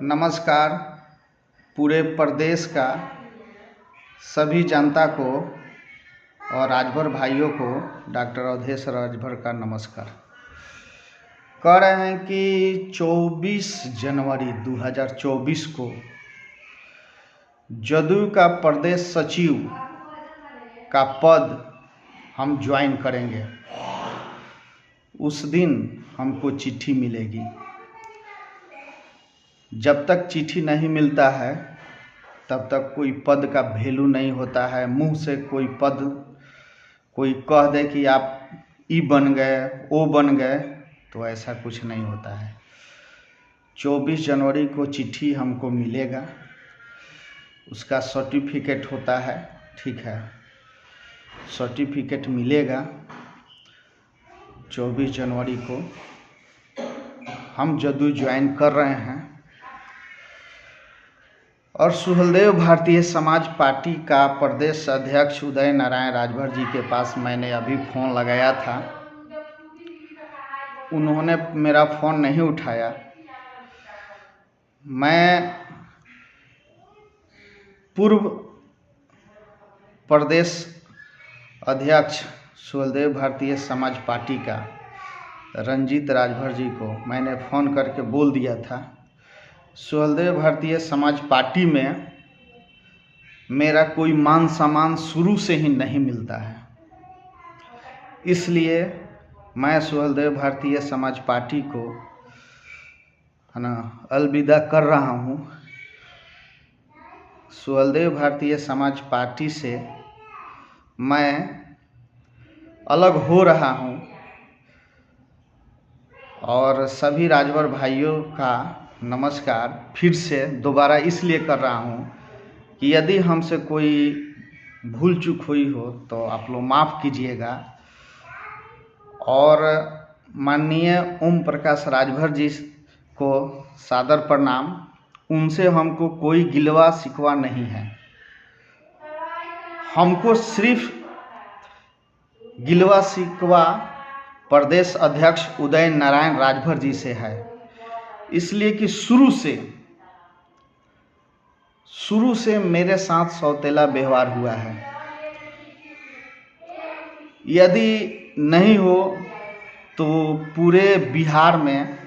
नमस्कार। पूरे प्रदेश का सभी जनता को और राजभर भाइयों को डॉक्टर अवधेश राजभर का नमस्कार। कह रहे हैं कि 24 जनवरी 2024 को जदयू का प्रदेश सचिव का पद हम ज्वाइन करेंगे। उस दिन हमको चिट्ठी मिलेगी। जब तक चिट्ठी नहीं मिलता है तब तक कोई पद का वैल्यू नहीं होता है। मुंह से कोई कह दे कि आप ई बन गए ओ बन गए, तो ऐसा कुछ नहीं होता है। 24 जनवरी को चिट्ठी हमको मिलेगा, उसका सर्टिफिकेट होता है, ठीक है, सर्टिफिकेट मिलेगा। 24 जनवरी को हम जदयू ज्वाइन कर रहे हैं और सुहलदेव भारतीय समाज पार्टी का प्रदेश अध्यक्ष उदय नारायण राजभर जी के पास मैंने अभी फ़ोन लगाया था। उन्होंने मेरा फ़ोन नहीं उठाया। मैं पूर्व प्रदेश अध्यक्ष सुहलदेव भारतीय समाज पार्टी का रंजीत राजभर जी को मैंने फ़ोन करके बोल दिया था, सुहलदेव भारतीय समाज पार्टी में मेरा कोई मान सम्मान शुरू से ही नहीं मिलता है, इसलिए मैं सुहलदेव भारतीय समाज पार्टी को अलविदा कर रहा हूँ। सुहलदेव भारतीय समाज पार्टी से मैं अलग हो रहा हूँ और सभी राजभर भाइयों का नमस्कार फिर से दोबारा इसलिए कर रहा हूँ कि यदि हमसे कोई भूल चूक हुई हो तो आप लोग माफ़ कीजिएगा। और माननीय ओम प्रकाश राजभर जी को सादर प्रणाम। उनसे हमको कोई गिलवा शिकवा नहीं है, हमको सिर्फ गिलवा शिकवा प्रदेश अध्यक्ष उदय नारायण राजभर जी से है, इसलिए कि शुरू से मेरे साथ सौतेला व्यवहार हुआ है। यदि नहीं हो तो पूरे बिहार में